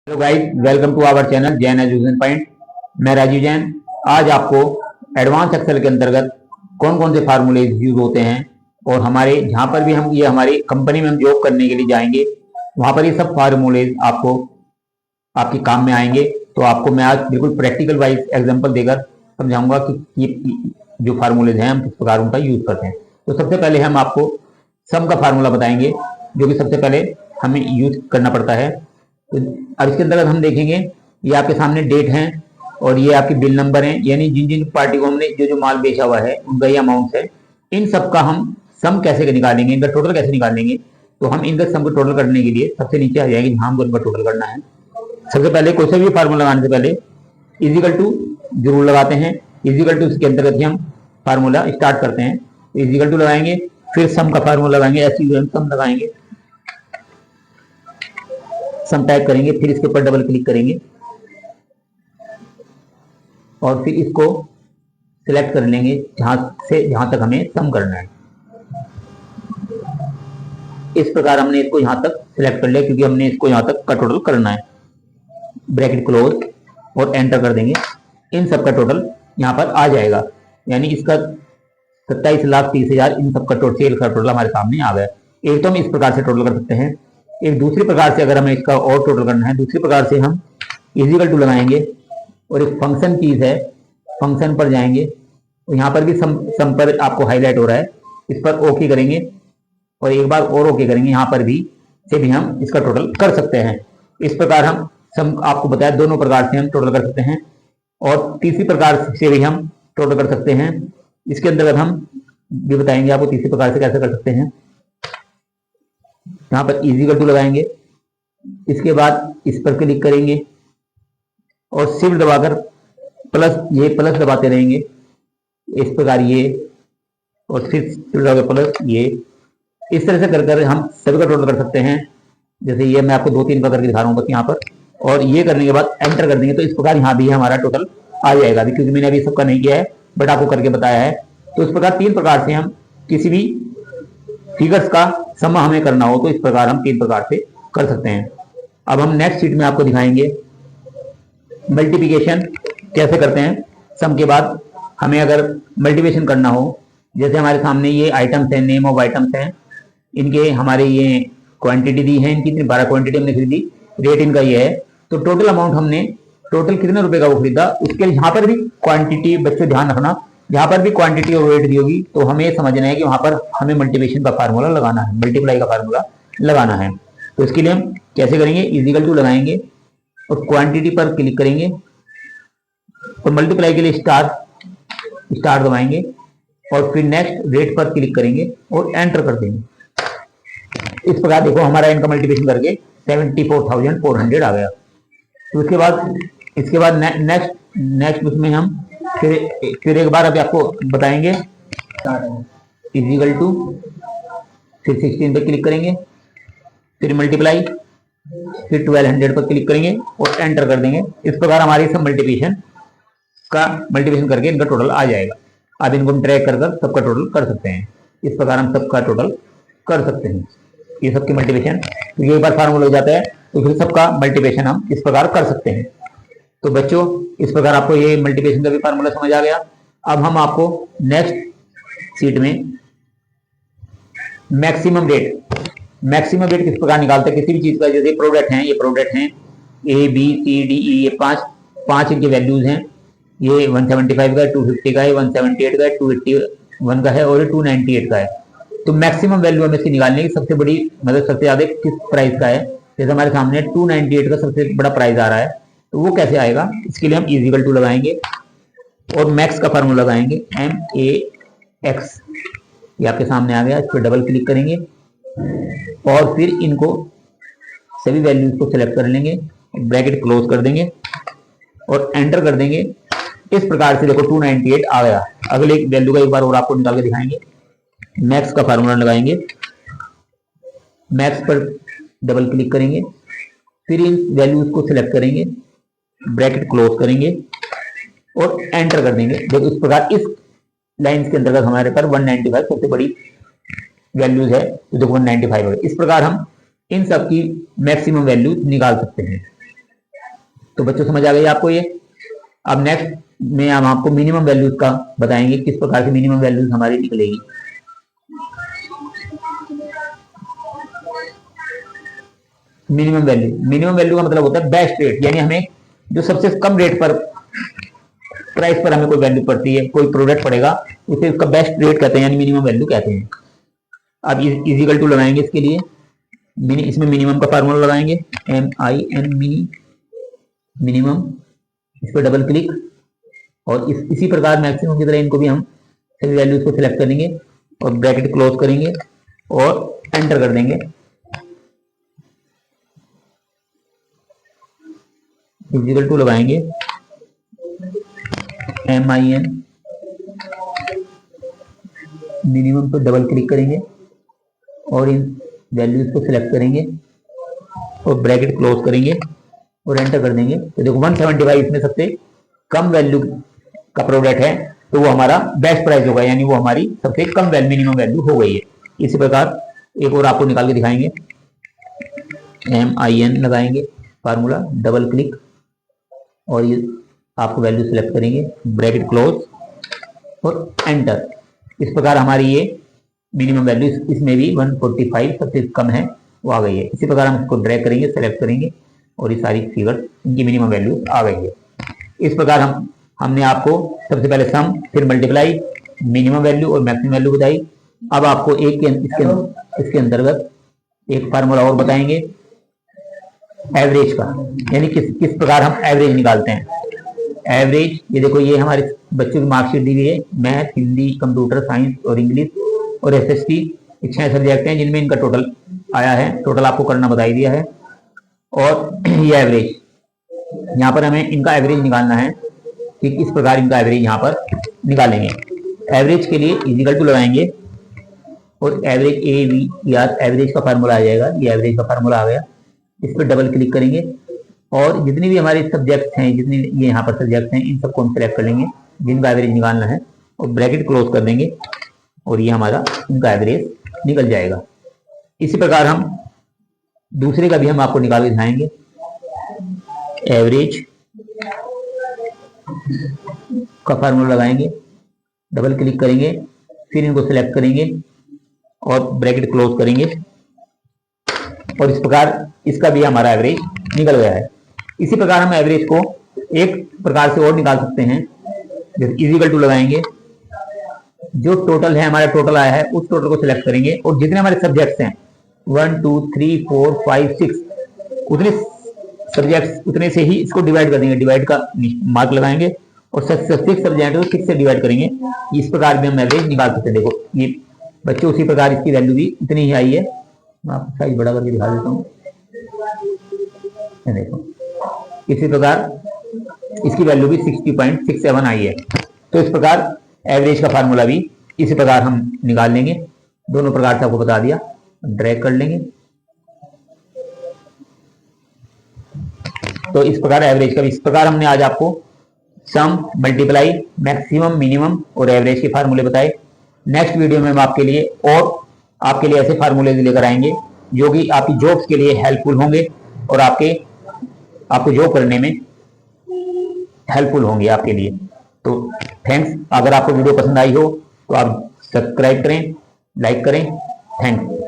Hello guys, welcome to our channel Jain education point. मैं राजीव जैन। आज आपको एडवांस एक्सेल के अंतर्गत कौन कौन से फार्मूले यूज होते हैं और हमारे जहां पर भी हम हमारी कंपनी में हम जॉब करने के लिए जाएंगे वहां पर ये सब फार्मूले आपको आपके काम में आएंगे। तो आपको मैं आज बिल्कुल प्रैक्टिकल वाइज एग्जांपल देकर समझाऊंगा कि ये जो फार्मूलेज हैं हम किस प्रकार उनका यूज करते हैं। तो सबसे पहले हम आपको सम का फार्मूला बताएंगे, जो कि सबसे पहले हमें यूज करना पड़ता है। तो अब इसके अंतर्गत हम देखेंगे, ये आपके सामने डेट है और ये आपके बिल नंबर हैं, यानी जिन जिन पार्टी को हमने जो जो माल बेचा हुआ है उनका ये अमाउंट है। इन सब का हम सम कैसे निकालेंगे, इनका टोटल कैसे निकालेंगे। तो हम इनका सम को टोटल करने के लिए सबसे नीचे आ जाएंगे जहां हमको इनका टोटल करना है। सबसे पहले कोई सा भी फार्मूला लगाने से पहले इजिकल टू जरूर लगाते हैं। इजिकल टू इसके अंतर्गत ही हम फार्मूला स्टार्ट करते हैं। इजिकल टू लगाएंगे, फिर सम का फार्मूला लगाएंगे, ऐसे सम लगाएंगे, सम टाइप करेंगे, फिर इसके ऊपर डबल क्लिक करेंगे और फिर इसको सिलेक्ट कर लेंगे जहां तक हमें सम करना है। इस प्रकार हमने इसको यहां तक सिलेक्ट कर लिया क्योंकि हमने इसको यहां तक का टोटल करना है। ब्रैकेट क्लोज और एंटर कर देंगे। इन सब का टोटल यहां पर आ जाएगा, यानी इसका 27,30,000 इन सब का टोटल हमारे सामने आ गया। एक तो हम इस प्रकार से टोटल कर सकते हैं, एक दूसरी प्रकार से अगर हमें इसका और टोटल करना है, दूसरी प्रकार से हम इजिकल टू लगाएंगे और एक फंक्शन चीज है, फंक्शन पर जाएंगे और यहाँ पर भी सम पर आपको हाईलाइट हो रहा है, इस पर ओके करेंगे और एक बार और ओके करेंगे। यहाँ पर भी से भी हम इसका टोटल कर सकते हैं। इस प्रकार हम सम आपको बताया दोनों प्रकार से हम टोटल कर सकते हैं और तीसरी प्रकार से भी हम टोटल कर सकते हैं। इसके अंतर्गत हम भी बताएंगे आपको तीसरी प्रकार से कैसे कर सकते हैं। यहाँ पर इजिकल टू लगाएंगे, इसके बाद इस पर क्लिक करेंगे और शिफ्ट दबाकर प्लस दबाते रहेंगे इस प्रकार ये, और फिर शिफ्ट दबाकर प्लस ये। इस तरह से कर हम सभी का टोटल कर सकते हैं। जैसे ये मैं आपको 2-3 का करके दिखा रहा हूँ बस यहाँ पर, और ये करने के बाद एंटर कर देंगे तो इस प्रकार यहाँ भी हमारा टोटल आ जाएगा। अभी क्योंकि मैंने अभी सबका नहीं किया है बट आपको करके बताया है। तो इस प्रकार 3 प्रकार से हम किसी भी फिगर्स का सम हमें करना हो तो इस प्रकार हम 3 प्रकार से कर सकते हैं। अब हम नेक्स्ट शीट में आपको दिखाएंगे मल्टीप्लिकेशन कैसे करते हैं। सम के बाद हमें अगर मल्टीप्लिकेशन करना हो, जैसे हमारे सामने ये आइटम्स हैं, नेम ऑफ आइटम्स हैं, इनके हमारे ये क्वांटिटी दी है, इनकी 12 क्वांटिटी हमने खरीदी, रेट इनका ये है। तो टोटल अमाउंट हमने टोटल कितने रुपए का वो खरीदा, उसके लिए यहाँ पर भी क्वांटिटी, बच्चों ध्यान रखना, जहां पर भी क्वांटिटी और रेट दी होगी तो हमें समझना है कि वहां पर हमें मल्टीप्लिकेशन का फार्मूला लगाना है, मल्टीप्लाई का फार्मूला लगाना है। तो इसके लिए हम कैसे करेंगे, इजिकल टू लगाएंगे और क्वांटिटी पर क्लिक करेंगे और मल्टीप्लाई के लिए स्टार दबाएंगे और फिर नेक्स्ट रेट पर क्लिक करेंगे और एंटर कर देंगे। इस प्रकार देखो हमारा इनका मल्टीप्लिकेशन करके 74,400 आ गया। तो इसके बाद नेक्स्ट उसमें हम फिर एक बार अभी आपको बताएंगे। इजिकल टू फिर 16 पर क्लिक करेंगे, फिर मल्टीप्लाई, फिर 1200 पर क्लिक करेंगे और एंटर कर देंगे। इस प्रकार हमारी सब मल्टीप्लिकेशन करके इनका टोटल आ जाएगा। अब इनको हम ट्रैक कर सबका टोटल कर सकते हैं। इस प्रकार हम सबका टोटल कर सकते हैं, ये सबकी मल्टीप्लिकेशन। तो ये एक बार फार्मूला हो जाता है तो फिर सबका मल्टीप्लिकेशन हम इस प्रकार कर सकते हैं। तो बच्चों इस प्रकार आपको ये मल्टीप्लिकेशन का भी फार्मूला समझ आ गया। अब हम आपको नेक्स्ट शीट में मैक्सिमम रेट किस प्रकार निकालते हैं किसी भी चीज का। जैसे प्रोडक्ट हैं, ये प्रोडक्ट हैं A B C D E, ये पांच इनके वैल्यूज हैं। ये 175 का है, 250 का है, 178 का है, 281 का है और 298 का है। तो मैक्सिमम वैल्यू हमें इसकी निकालने की सबसे बड़ी मतलब सबसे ज्यादा किस प्राइस का है। जैसे हमारे सामने 298 का सबसे बड़ा प्राइस आ रहा है, तो वो कैसे आएगा। इसके लिए हम इजिकल टू लगाएंगे और मैक्स का फार्मूला लगाएंगे, MAX। ये आपके सामने आ गया। इस पर डबल क्लिक करेंगे और फिर इनको सभी वैल्यूज को सिलेक्ट कर लेंगे, ब्रैकेट क्लोज कर देंगे और एंटर कर देंगे। इस प्रकार से देखो 298 आ गया। अगले वैल्यू का एक बार और आपको निकाल के दिखाएंगे। मैक्स का फार्मूला लगाएंगे, मैक्स पर डबल क्लिक करेंगे, फिर इन वैल्यूज को सिलेक्ट करेंगे, ब्रैकेट क्लोज करेंगे और एंटर कर देंगे। देखो इस प्रकार इस लाइंस के अंतर्गत हमारे पर 195 सबसे बड़ी वैल्यूज है, तो देखो 195 है। इस प्रकार हम इन सब की मैक्सिमम वैल्यू निकाल सकते हैं। तो बच्चों समझ आ गई आपको ये। अब नेक्स्ट में हम आपको मिनिमम वैल्यूज का बताएंगे, किस प्रकार की मिनिमम वैल्यूज हमारी निकलेगी। मिनिमम वैल्यू का मतलब होता है बेस्ट रेट, यानी हमें जो सबसे कम रेट पर, प्राइस पर हमें कोई वैल्यू पड़ती है, कोई प्रोडक्ट पड़ेगा, उसे उसका बेस्ट रेट कहते हैं, यानी मिनिमम वैल्यू कहते हैं। अब इजिकल टू लगाएंगे इसके लिए, इसमें मिनिमम का फार्मूला लगाएंगे, MIN मिनिमम, इस पर डबल क्लिक, और इसी प्रकार मैक्सिमम की तरह इनको भी हम सभी वैल्यूज को सिलेक्ट करेंगे और ब्रैकेट क्लोज करेंगे और एंटर कर देंगे। इजिकल टू लगाएंगे, MIN मिनिमम पर डबल क्लिक करेंगे और इन वैल्यूज को सिलेक्ट करेंगे और ब्रैकेट क्लोज करेंगे और एंटर कर देंगे। तो देखो 175 इसमें सबसे कम वैल्यू का प्रोडक्ट है, तो वो हमारा बेस्ट प्राइस होगा, यानी वो हमारी सबसे कम मिनिमम वैल्यू हो गई है। इसी प्रकार एक और आपको निकाल के दिखाएंगे, MIN लगाएंगे फार्मूला, डबल क्लिक और ये आपको वैल्यू सिलेक्ट करेंगे, ब्रैकेट क्लोज और एंटर। इस प्रकार हमारी ये मिनिमम वैल्यू इसमें भी 145 सबसे कम है, वो आ गई है। इसी प्रकार हम इसको ड्रैग करेंगे, सेलेक्ट करेंगे और ये सारी फिगर इनकी मिनिमम वैल्यू आ गई है। इस प्रकार हमने आपको सबसे पहले सम, फिर मल्टीप्लाई, मिनिमम वैल्यू और मैक्सिमम वैल्यू बताई। अब आपको इसके अंतर्गत एक फार्मूला और बताएंगे एवरेज का, यानी किस प्रकार हम एवरेज निकालते हैं। एवरेज, ये देखो ये हमारे बच्चों की मार्कशीट दी हुई है, मैथ, हिंदी, कंप्यूटर साइंस और इंग्लिश और SST, 6 सब्जेक्ट हैं जिनमें इनका टोटल आया है, टोटल आपको करना बताई दिया है। और ये एवरेज, यहाँ पर हमें इनका एवरेज निकालना है कि किस प्रकार इनका एवरेज यहाँ पर निकालेंगे। एवरेज के लिए इजिकल टू लगाएंगे और एवरेज AVER एवरेज का फार्मूला आ जाएगा, ये एवरेज का फार्मूला आ गया। इस पर डबल क्लिक करेंगे और जितनी भी हमारे सब्जेक्ट्स हैं, जितने ये यहाँ पर सब्जेक्ट्स हैं, इन सबको हम सिलेक्ट कर लेंगे जिनका एवरेज निकालना है और ब्रैकेट क्लोज कर देंगे और ये हमारा इनका एवरेज निकल जाएगा। इसी प्रकार हम दूसरे का भी हम आपको निकाल के दिखाएंगे। एवरेज का फार्मूला लगाएंगे, डबल क्लिक करेंगे, फिर इनको सिलेक्ट करेंगे और ब्रैकेट क्लोज करेंगे और इस प्रकार इसका भी हमारा एवरेज निकल गया है। इसी प्रकार हम एवरेज को एक प्रकार से और निकाल सकते हैं, जैसे इजिकल टू लगाएंगे, जो टोटल है हमारा टोटल आया है उस टोटल को सिलेक्ट करेंगे और जितने हमारे सब्जेक्ट्स हैं 1 2 3 4 5 6 उतने सब्जेक्ट्स उतने से ही इसको डिवाइड कर देंगे, डिवाइड का मार्क लगाएंगे और 6 सब्जेक्ट को 6 से डिवाइड करेंगे। इस प्रकार भी हम एवरेज निकाल सकते हैं। देखो ये बच्चों उसी प्रकार इसकी वैल्यू भी इतनी ही आई है, मैं आपको साइज बड़ा करके दिखा देता हूँ। देखो इसी प्रकार इसकी वैल्यू भी 60.67 आई है। तो इस प्रकार एवरेज का फार्मूला भी इसी प्रकार हम निकाल लेंगे, दोनों प्रकार से आपको बता दिया, ड्रैग कर लेंगे। तो इस प्रकार एवरेज का भी, इस प्रकार हमने आज आपको सम, मल्टीप्लाई, मैक्सिमम, मिनिमम और एवरेज के फार्मूले बताए। नेक्स्ट वीडियो में हम आपके लिए ऐसे फार्मूले लेकर आएंगे जो कि आपकी जॉब्स के लिए हेल्पफुल होंगे और आपको जॉब करने में हेल्पफुल होंगे आपके लिए। तो थैंक्स। अगर आपको वीडियो पसंद आई हो तो आप सब्सक्राइब करें, लाइक करें। थैंक्स।